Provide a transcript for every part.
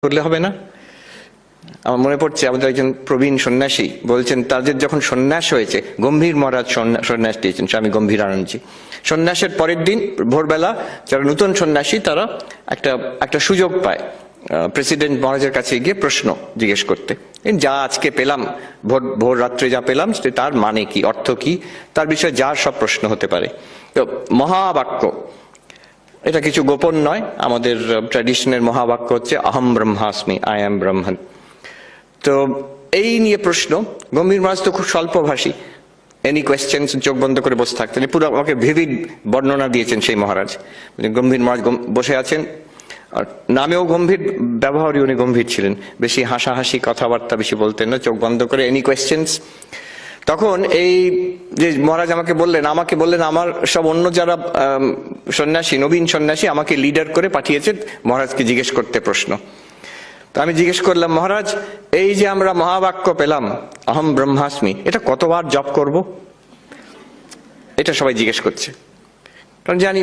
করলে হবে না? আমার মনে পড়ছে আমাদের একজন প্রবীণ সন্ন্যাসী বলছেন তাদের যখন সন্ন্যাস হয়েছে, গম্ভীর মহারাজ সন্ন্যাস দিয়েছেন, স্বামী গম্ভীরানন্দজি। সন্ন্যাসের পরের দিন ভোরবেলা যারা নতুন সন্ন্যাসী তারা একটা সুযোগ পায় প্রেসিডেন্ট মহারাজের কাছে গিয়ে প্রশ্ন জিজ্ঞেস করতে। যা আজকে পেলাম, ভোর রাত্রে যা পেলাম তার মানে কি, অর্থ কি, তার বিষয়ে যার সব প্রশ্ন হতে পারে। তো মহাবাক্য এটা কিছু গোপন নয়, আমাদের ট্র্যাডিশনের মহাবাক্য হচ্ছে অহম ব্রহ্মাস্মি, আই এম ব্রহ্মণ। তো এই নিয়ে প্রশ্ন, গম্ভীর মহারাজ তো খুব স্বল্পভাষী, এনি কোয়েশ্চেন্স চোখ বন্ধ করে বসে থাকতেন, পুরো আমাকে ভিভিড বর্ণনা দিয়েছেন সেই মহারাজ। গম্ভীর মহারাজ বসে আছেন, আর নামেও গম্ভীর, ব্যবহারই উনি গম্ভীর ছিলেন, বেশি হাসাহাসি কথাবার্তা বেশি বলতেন না, চোখ বন্ধ করে এনি কোয়েশ্চেন্স। তখন এই যে মহারাজ আমাকে বললেন আমার সব অন্য যারা সন্ন্যাসী, নবীন সন্ন্যাসী আমাকে লিডার করে পাঠিয়েছে মহারাজকে জিজ্ঞেস করতে প্রশ্ন। তো আমি জিজ্ঞেস করলাম, মহারাজ এই যে আমরা মহাবাক্য পেলাম অহম ব্রহ্মাস্মি, এটা কতবার জপ করব? এটা সবাই জিজ্ঞেস করছে, কারণ জানি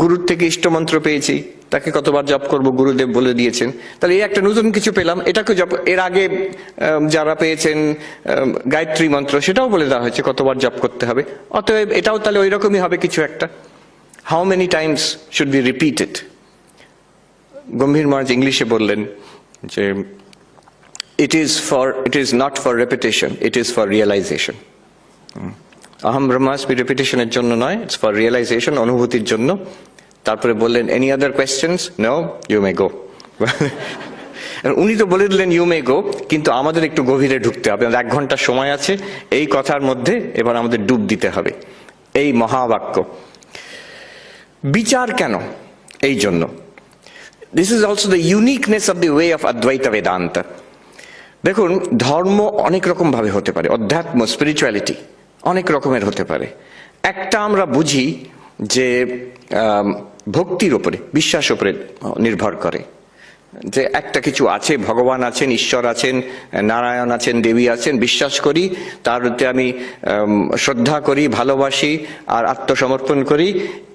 গুরুর থেকে ইষ্টমন্ত্র পেয়েছি, তাকে কতবার জপ করব গুরুদেব বলে দিয়েছেন। তাহলে এই একটা নতুন কিছু পেলাম, এটাকে জপ, এর আগে যারা পেয়েছেন গায়ত্রী মন্ত্র সেটাও বলে দেওয়া হয়েছে কতবার জপ করতে হবে, অতএব এটাও তাহলে ওই রকমই হবে কিছু একটা। How many times should be repeated? Gambhir Maharaj ইংলিশে বললেন যে it is not for repetition, it is for realization. অহম ব্রহ্মাস্মি রেপিটেশনের জন্য নয়, ইটস ফর রিয়েলাইজেশন, অনুভূতির জন্য। তারপরে বললেন, any other questions? No, you may go. উনি তো বলে দিলেন ইউ মে গো, কিন্তু আমাদের একটু গভীরে ঢুকতে হবে, 1 ঘন্টা সময় আছে, এই কথার মধ্যে এবার আমাদের ডুব দিতে হবে। এই মহাবাক্য বিচার কেন? এই জন্য this is also the uniqueness of the way of অদ্বৈত বেদান্ত। দেখুন, ধর্ম অনেক রকম ভাবে হতে পারে, অধ্যাত্ম স্পিরিচুয়ালিটি অনেক রকমের হতে পারে। একটা আমরা বুঝি যে ভক্তির উপরে, বিশ্বাস উপরে নির্ভর করে, যে একটা কিছু আছে, ভগবান আছেন, ঈশ্বর আছেন, নারায়ণ আছেন, দেবী আছেন, বিশ্বাস করি, তার প্রতি আমি শ্রদ্ধা করি, ভালোবাসি আর আত্মসমর্পণ করি,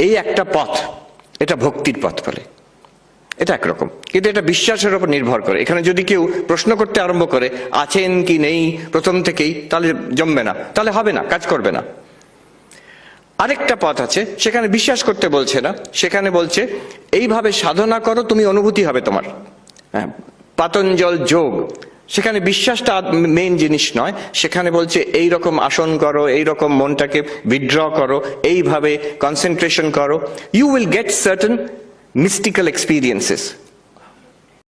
এই একটা পথ, এটা ভক্তির পথ বলে। এটা একরকম, কিন্তু এটা বিশ্বাসের উপর নির্ভর করে। এখানে যদি কেউ প্রশ্ন করতে আরম্ভ করে আছেন কি নেই প্রথম থেকেই, তাহলে জমবে না, তাহলে হবে না, কাজ করবে না। আরেকটা পথ আছে, সেখানে বিশ্বাস করতে বলছে না, সেখানে বলছে এইভাবে সাধনা করো, তুমি অনুভূতি হবে তোমার। পাতঞ্জল যোগ, সেখানে বিশ্বাসটা মেইন জিনিস নয়, সেখানে বলছে এই রকম আসন করো, এই রকম মনটাকে উইথড্র করো, এইভাবে কনসেন্ট্রেশন করো, you will get certain mystical experiences.